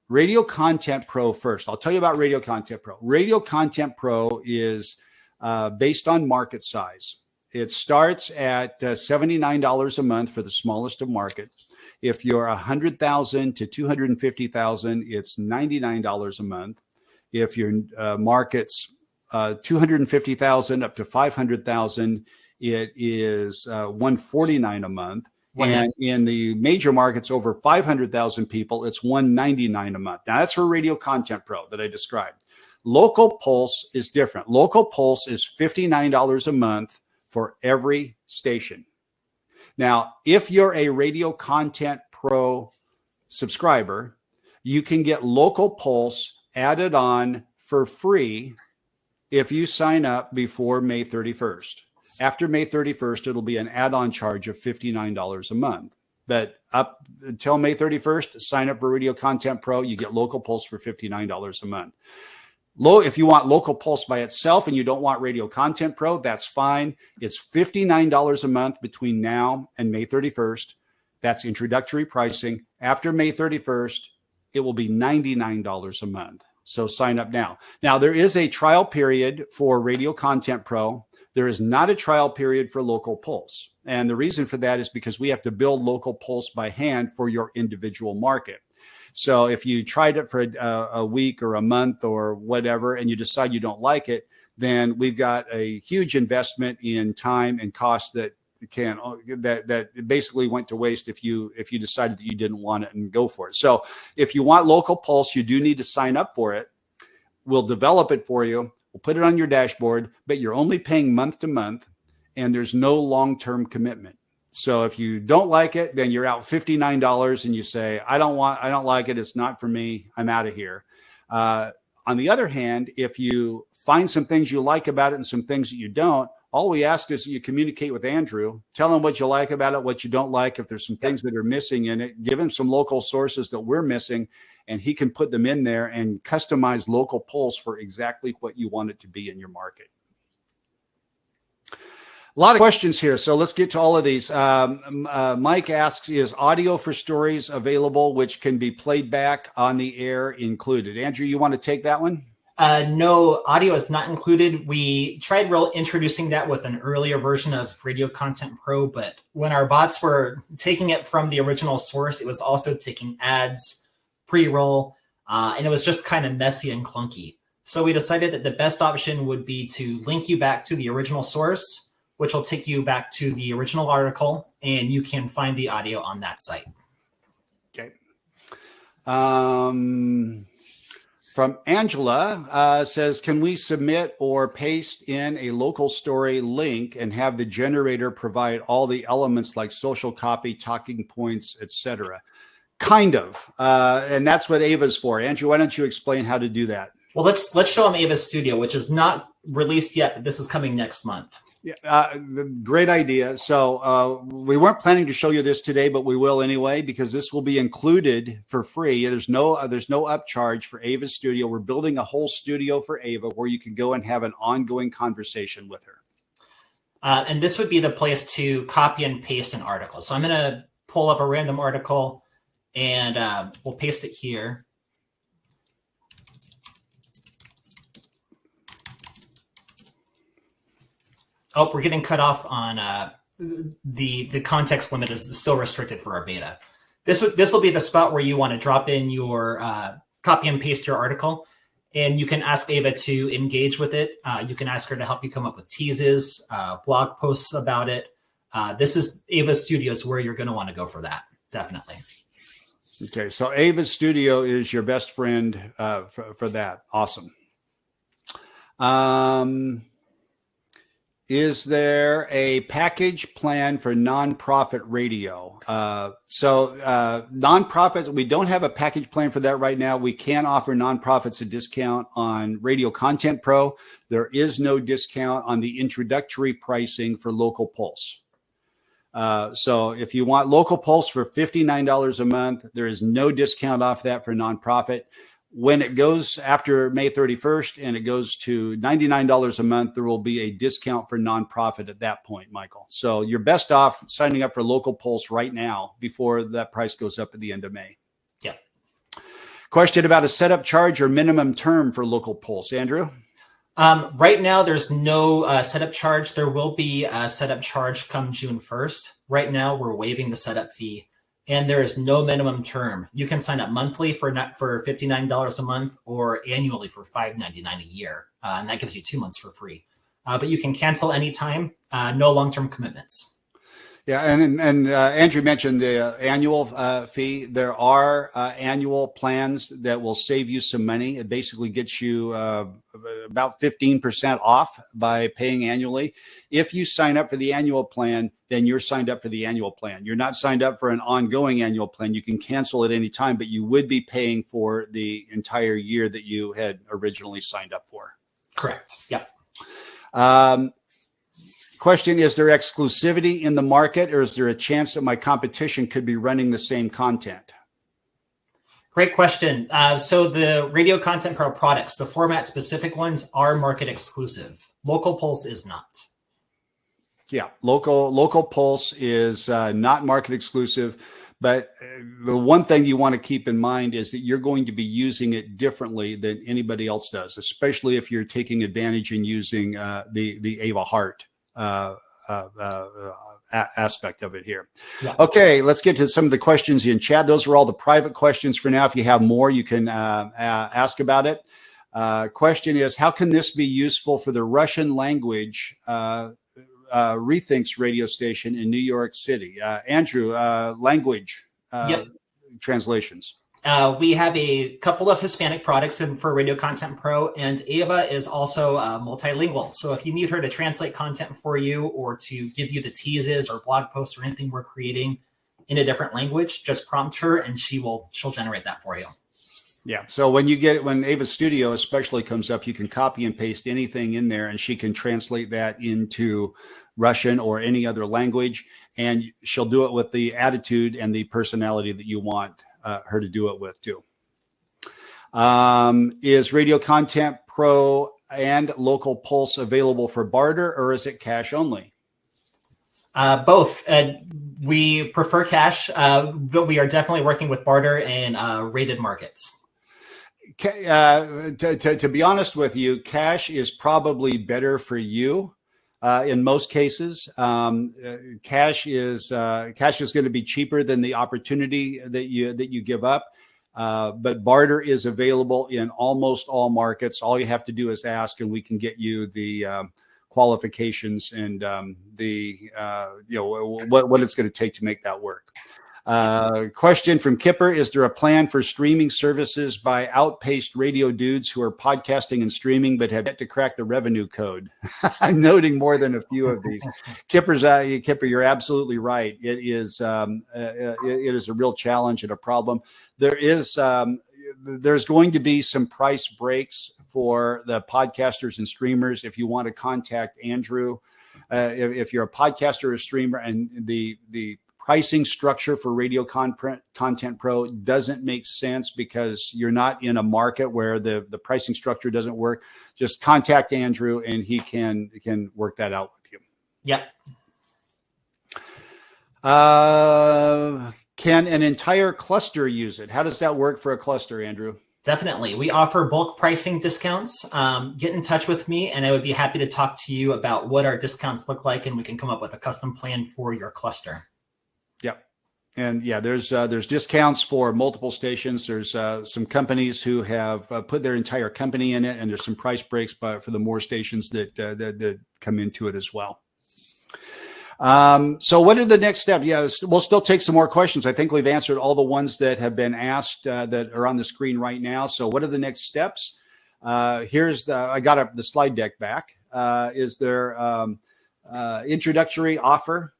Radio Content Pro first. I'll tell you about Radio Content Pro. Radio Content Pro is based on market size. It starts at $79 a month for the smallest of markets. If you're 100,000 to 250,000, it's $99 a month. If your market's 250,000 up to 500,000, it is $149 a month. And in the major markets over 500,000 people, it's $199 a month. Now that's for Radio Content Pro that I described. Local Pulse is different. Local Pulse is $59 a month for every station. Now, if you're a Radio Content Pro subscriber, you can get Local Pulse added on for free if you sign up before May 31st. After May 31st, it'll be an add-on charge of $59 a month. But up until May 31st, sign up for Radio Content Pro. You get Local Pulse for $59 a month. If you want Local Pulse by itself and you don't want Radio Content Pro, that's fine. It's $59 a month between now and May 31st. That's introductory pricing. After May 31st, it will be $99 a month. So sign up now. Now, there is a trial period for Radio Content Pro. There is not a trial period for Local Pulse. And the reason for that is because we have to build Local Pulse by hand for your individual market. So if you tried it for a week or a month or whatever, and you decide you don't like it, then we've got a huge investment in time and cost that basically went to waste if you decided that you didn't want it and go for it. So if you want Local Pulse, you do need to sign up for it. We'll develop it for you. We'll put it on your dashboard, but you're only paying month to month, and there's no long-term commitment. So if you don't like it, then you're out $59 and you say, I don't like it. It's not for me. I'm out of here. On the other hand, if you find some things you like about it and some things that you don't, all we ask is that you communicate with Andrew, tell him what you like about it, what you don't like. If there's some things that are missing in it, give him some local sources that we're missing, and he can put them in there and customize Local Pulse for exactly what you want it to be in your market. A lot of questions here, so let's get to all of these. Mike asks, is audio for stories available, which can be played back on the air included? Andrew, you want to take that one? No, audio is not included. We tried introducing that with an earlier version of Radio Content Pro, but when our bots were taking it from the original source, it was also taking ads, pre-roll, and it was just kind of messy and clunky. So we decided that the best option would be to link you back to the original source, which will take you back to the original article, and you can find the audio on that site. Okay. From Angela says, can we submit or paste in a local story link and have the generator provide all the elements like social copy, talking points, etc.? Kind of. And that's what Ava's for. Andrew, why don't you explain how to do that? Well, let's show them Ava's Studio, which is not released yet, but this is coming next month. Yeah, great idea. So we weren't planning to show you this today, but we will anyway, because this will be included for free. There's no upcharge for Ava's Studio. We're building a whole studio for Ava where you can go and have an ongoing conversation with her. And this would be the place to copy and paste an article. So I'm going to pull up a random article and we'll paste it here. Oh, we're getting cut off on the context limit is still restricted for our beta. This will be the spot where you want to drop in your copy and paste your article, and you can ask Ava to engage with it. You can ask her to help you come up with teases, blog posts about it. This is Ava's Studio is where you're going to want to go for that, definitely. Okay, so Ava's Studio is your best friend for that. Awesome. Is there a package plan for nonprofit radio? Nonprofits, we don't have a package plan for that right now. We can offer nonprofits a discount on Radio Content Pro. There is no discount on the introductory pricing for Local Pulse. So if you want Local Pulse for $59 a month, there is no discount off that for nonprofit. When it goes after May 31st and it goes to $99 a month, there will be a discount for nonprofit at that point, Michael. So you're best off signing up for Local Pulse right now before that price goes up at the end of May. Yeah. Question about a setup charge or minimum term for Local Pulse, Andrew? Right now, there's no setup charge. There will be a setup charge come June 1st. Right now, we're waiving the setup fee. And there is no minimum term. You can sign up monthly for $59 a month or annually for $5.99 a year. And that gives you 2 months for free. But you can cancel anytime, no long-term commitments. Yeah, and Andrew mentioned the annual fee. There are annual plans that will save you some money. It basically gets you about 15% off by paying annually. If you sign up for the annual plan, then you're signed up for the annual plan. You're not signed up for an ongoing annual plan. You can cancel at any time, but you would be paying for the entire year that you had originally signed up for. Correct. Yep. Question, is there exclusivity in the market, or is there a chance that my competition could be running the same content? Great question. So the Radio Content Pro products, the format specific ones, are market exclusive. Local Pulse is not. Yeah, local Pulse is not market exclusive. But the one thing you want to keep in mind is that you're going to be using it differently than anybody else does, especially if you're taking advantage and using the Ava Hart aspect of it here. Yeah. Okay, let's get to some of the questions in chat. Those are all the private questions for now. If you have more, you can ask about it. Question is, how can this be useful for the Russian language Rethinks radio station in New York City? Andrew, language translations. We have a couple of Hispanic products for Radio Content Pro, and Ava is also multilingual. So if you need her to translate content for you or to give you the teases or blog posts or anything we're creating in a different language, just prompt her and she'll generate that for you. Yeah. So when Ava Studio especially comes up, you can copy and paste anything in there and she can translate that into Russian or any other language. And she'll do it with the attitude and the personality that you want her to do it with too. Is Radio Content Pro and Local Pulse available for barter, or is it cash only? Both. We prefer cash, but we are definitely working with barter in rated markets. To be honest with you, cash is probably better for you. In most cases, cash is going to be cheaper than the opportunity that you give up. But barter is available in almost all markets. All you have to do is ask, and we can get you the qualifications and what it's going to take to make that work. Question from Kipper: is there a plan for streaming services by outpaced radio dudes who are podcasting and streaming but have yet to crack the revenue code? I'm noting more than a few of these. Kipper, you're absolutely right. It is a real challenge and a problem. There's going to be some price breaks for the podcasters and streamers. If you want to contact Andrew, if you're a podcaster or a streamer, and the pricing structure for Radio Content Pro doesn't make sense because you're not in a market where the pricing structure doesn't work, just contact Andrew and he can work that out with you. Yep. Can an entire cluster use it? How does that work for a cluster, Andrew? Definitely. We offer bulk pricing discounts. Get in touch with me and I would be happy to talk to you about what our discounts look like, and we can come up with a custom plan for your cluster. Yep. And yeah, there's discounts for multiple stations. There's some companies who have put their entire company in it, and there's some price breaks for the more stations that come into it as well. So what are the next steps? Yeah, we'll still take some more questions. I think we've answered all the ones that have been asked that are on the screen right now. So what are the next steps? I got the slide deck back. Is there introductory offer?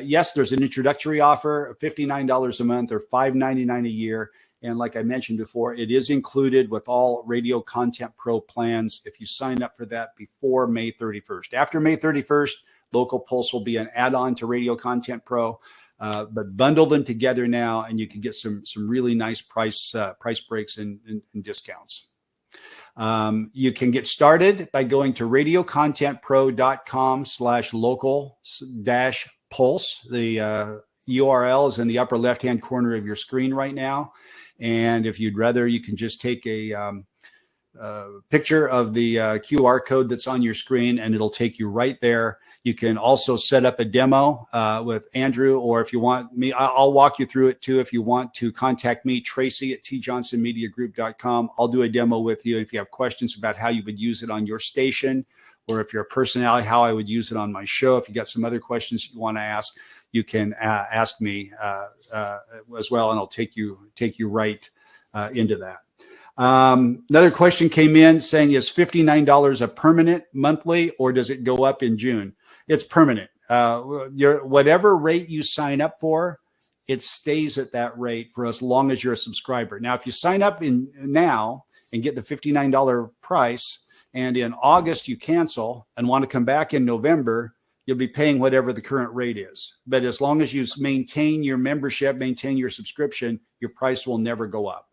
Yes, there's an introductory offer, $59 a month or $5.99 a year. And like I mentioned before, it is included with all Radio Content Pro plans if you sign up for that before May 31st. After May 31st, Local Pulse will be an add-on to Radio Content Pro, but bundle them together now, and you can get some really nice price breaks and discounts. You can get started by going to radiocontentpro.com/local-pulse. The URL is in the upper left-hand corner of your screen right now. And if you'd rather, you can just take a picture of the QR code that's on your screen, and it'll take you right there. You can also set up a demo with Andrew, or if you want me, I'll walk you through it too. If you want to contact me, Tracy at tjohnsonmediagroup.com. I'll do a demo with you. If you have questions about how you would use it on your station or if you're a personality, how I would use it on my show. If you got some other questions you want to ask, you can ask me as well, and I'll take you right into that. Another question came in saying, is $59 a permanent monthly, or does it go up in June? It's permanent. Whatever rate you sign up for, it stays at that rate for as long as you're a subscriber. Now, if you sign up now and get the $59 price, and in August you cancel and want to come back in November, you'll be paying whatever the current rate is. But as long as you maintain your membership, maintain your subscription, your price will never go up.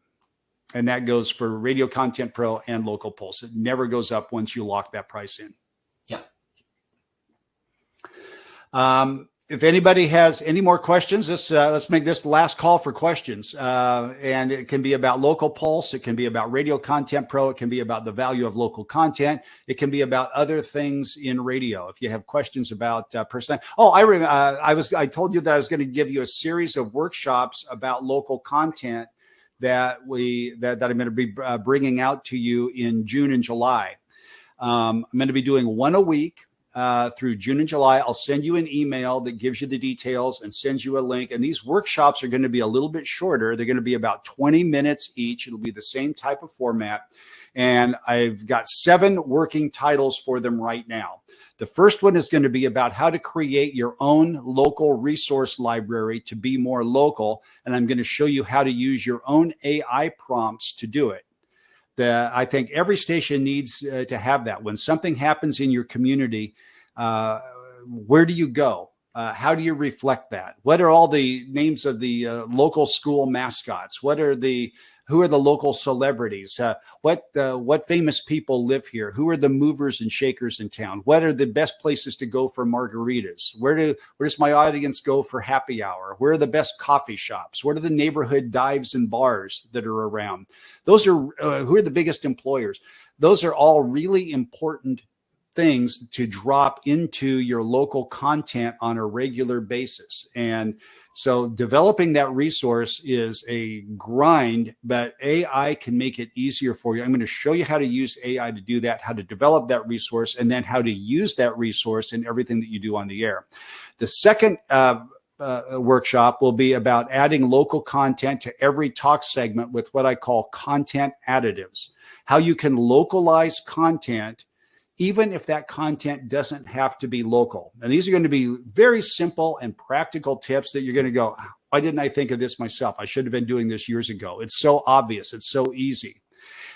And that goes for Radio Content Pro and Local Pulse. It never goes up once you lock that price in. Yeah. If anybody has any more questions, let's make this the last call for questions. And it can be about Local Pulse. It can be about Radio Content Pro. It can be about the value of local content. It can be about other things in radio. If you have questions about personality. Oh, I told you that I was going to give you a series of workshops about local content that I'm going to be bringing out to you in June and July. I'm going to be doing one a week. Through June and July. I'll send you an email that gives you the details and sends you a link. And these workshops are going to be a little bit shorter. They're going to be about 20 minutes each. It'll be the same type of format. And I've got 7 working titles for them right now. The first one is going to be about how to create your own local resource library to be more local. And I'm going to show you how to use your own AI prompts to do it. I think every station needs to have that. When something happens in your community, where do you go? How do you reflect that? What are all the names of the local school mascots? Who are the local celebrities? What famous people live here? Who are the movers and shakers in town? What are the best places to go for margaritas? Where does my audience go for happy hour? Where are the best coffee shops? What are the neighborhood dives and bars that are around? Those are who are the biggest employers? Those are all really important things to drop into your local content on a regular basis. And so developing that resource is a grind, but AI can make it easier for you. I'm going to show you how to use AI to do that, how to develop that resource, and then how to use that resource in everything that you do on the air. The second workshop will be about adding local content to every talk segment with what I call content additives, how you can localize content even if that content doesn't have to be local. And these are going to be very simple and practical tips that you're going to go, why didn't I think of this myself? I should have been doing this years ago. It's so obvious. It's so easy.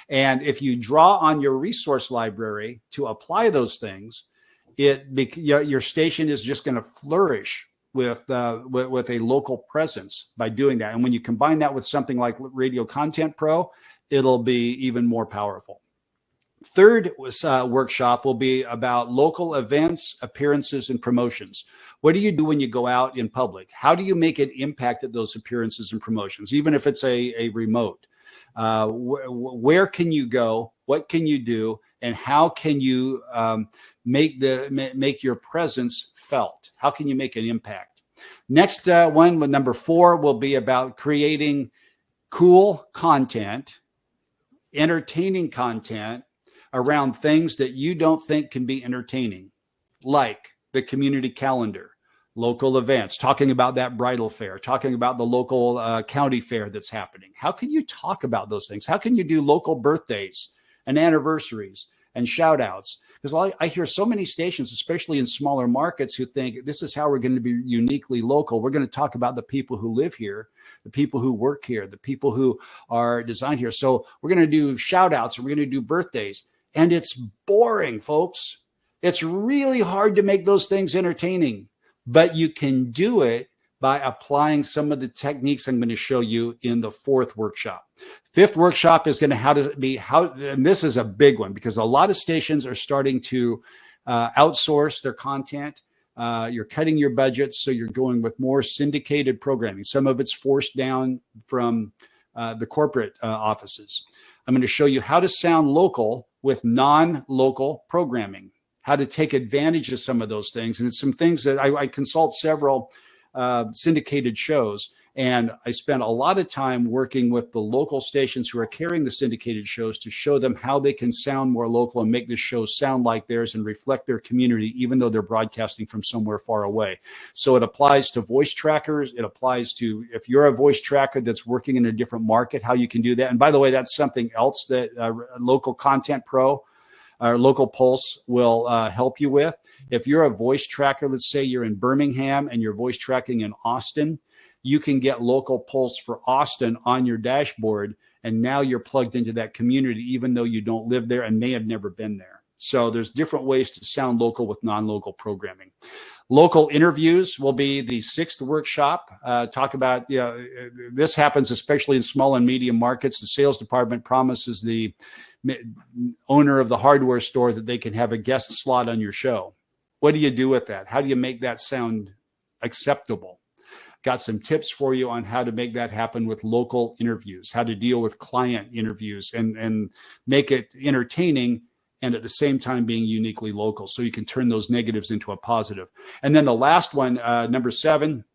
And if you draw on your resource library to apply those things, your station is just going to flourish with a local presence by doing that. And when you combine that with something like Radio Content Pro, it'll be even more powerful. Third workshop will be about local events, appearances, and promotions. What do you do when you go out in public? How do you make an impact at those appearances and promotions, even if it's a remote? Where can you go? What can you do? And how can you make your presence felt? How can you make an impact? Next one, number 4, will be about creating cool content, entertaining content, around things that you don't think can be entertaining, like the community calendar, local events, talking about that bridal fair, talking about the local county fair that's happening. How can you talk about those things? How can you do local birthdays and anniversaries and shout outs? Because I hear so many stations, especially in smaller markets, who think this is how we're going to be uniquely local. We're going to talk about the people who live here, the people who work here, the people who are designed here. So we're going to do shout outs and we're going to do birthdays. And it's boring, folks. It's really hard to make those things entertaining, but you can do it by applying some of the techniques I'm going to show you in the 4th workshop. 5th workshop is going to and this is a big one because a lot of stations are starting to outsource their content. You're cutting your budgets, so you're going with more syndicated programming. Some of it's forced down from the corporate offices. I'm going to show you how to sound local with non-local programming, how to take advantage of some of those things. And it's some things that I consult several syndicated shows, And I spent a lot of time working with the local stations who are carrying the syndicated shows to show them how they can sound more local and make the shows sound like theirs and reflect their community, even though they're broadcasting from somewhere far away. So it applies to voice trackers. It applies to, if you're a voice tracker that's working in a different market, how you can do that. And by the way, that's something else that Local Content Pro, our Local Pulse, will help you with. If you're a voice tracker, let's say you're in Birmingham and you're voice tracking in Austin, you can get Local Pulse for Austin on your dashboard, and now you're plugged into that community, even though you don't live there and may have never been there. So there's different ways to sound local with non-local programming. Local interviews will be the 6th workshop. Talk about, this happens especially in small and medium markets. The sales department promises the owner of the hardware store that they can have a guest slot on your show. What do you do with that? How do you make that sound acceptable? Got some tips for you on how to make that happen with local interviews, how to deal with client interviews and make it entertaining and at the same time being uniquely local, so you can turn those negatives into a positive. And then the last one, number 7,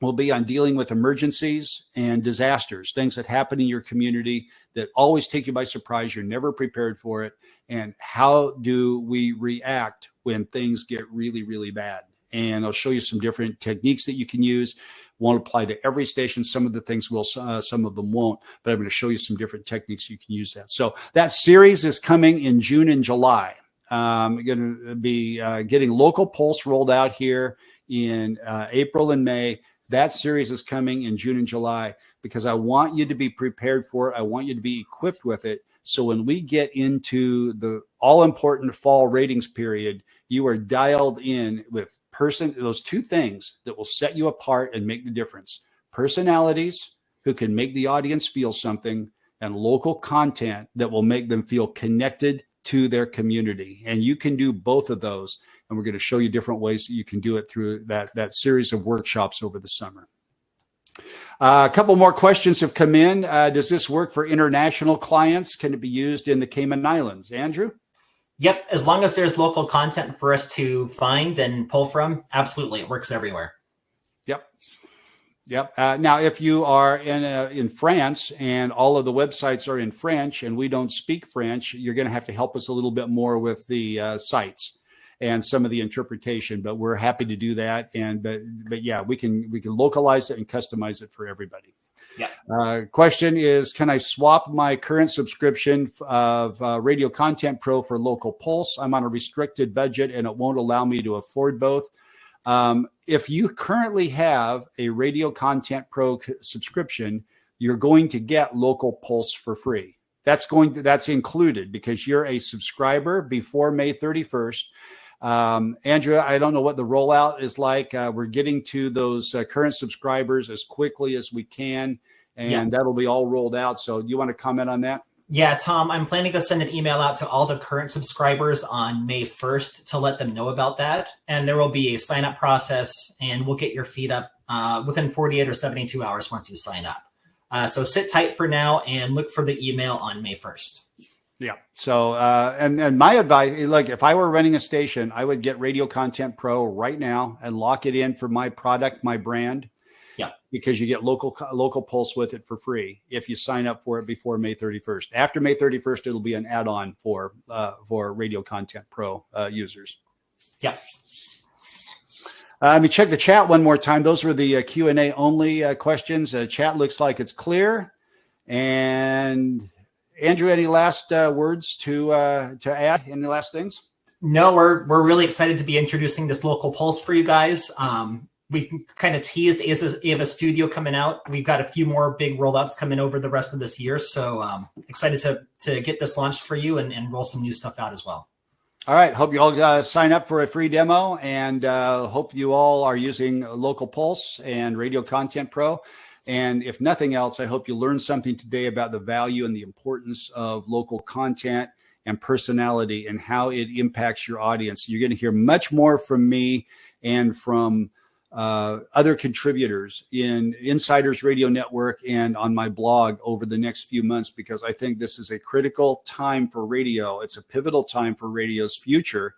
will be on dealing with emergencies and disasters, things that happen in your community that always take you by surprise. You're never prepared for it. And how do we react when things get really, really bad? And I'll show you some different techniques that you can use. Won't apply to every station. Some of the things will, some of them won't, but I'm going to show you some different techniques you can use that. So that series is coming in June and July. I'm going to be getting Local Pulse rolled out here in April and May. That series is coming in June and July because I want you to be prepared for it. I want you to be equipped with it. So when we get into the all-important fall ratings period, you are dialed in with those 2 things that will set you apart and make the difference. Personalities who can make the audience feel something, and local content that will make them feel connected to their community. And you can do both of those. And we're going to show you different ways that you can do it through that series of workshops over the summer. A couple more questions have come in. Does this work for international clients? Can it be used in the Cayman Islands? Andrew? Yep. As long as there's local content for us to find and pull from, absolutely. It works everywhere. Yep. Now, if you are in France and all of the websites are in French and we don't speak French, you're going to have to help us a little bit more with the sites and some of the interpretation, but we're happy to do that. And but yeah, we can localize it and customize it for everybody. Yeah. Question is, can I swap my current subscription of Radio Content Pro for Local Pulse? I'm on a restricted budget and it won't allow me to afford both. If you currently have a Radio Content Pro subscription, you're going to get Local Pulse for free. That's included because you're a subscriber before May 31st. Andrew, I don't know what the rollout is like. We're getting to those current subscribers as quickly as we can, and that'll be all rolled out. So do you want to comment on that? Yeah, Tom, I'm planning to send an email out to all the current subscribers on May 1st to let them know about that. And there will be a sign-up process, and we'll get your feed up within 48 or 72 hours once you sign up. So sit tight for now and look for the email on May 1st. Yeah. So, and my advice, like if I were running a station, I would get Radio Content Pro right now and lock it in for my product, my brand. Yeah. Because you get local Pulse with it for free if you sign up for it before May 31st. After May 31st, it'll be an add-on for Radio Content Pro users. Yeah. Let me check the chat one more time. Those were the Q&A only questions. Chat looks like it's clear. And Andrew, any last words to add? Any last things? No, we're really excited to be introducing this Local Pulse for you guys. We kind of teased Ava Studio coming out. We've got a few more big rollouts coming over the rest of this year. So excited to get this launched for you and roll some new stuff out as well. All right. Hope you all sign up for a free demo, and hope you all are using Local Pulse and Radio Content Pro. And if nothing else, I hope you learned something today about the value and the importance of local content and personality and how it impacts your audience. You're going to hear much more from me and from other contributors in Insiders Radio Network and on my blog over the next few months, because I think this is a critical time for radio. It's a pivotal time for radio's future.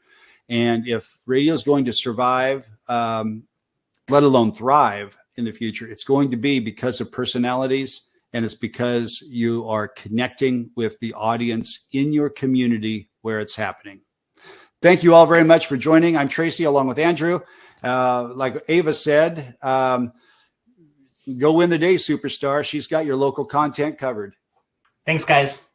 And if radio is going to survive, let alone thrive, in the future. It's going to be because of personalities, and it's because you are connecting with the audience in your community where it's happening. Thank you all very much for joining. I'm Tracy, along with Andrew. Like Ava said, go win the day, superstar. She's got your local content covered. Thanks, guys.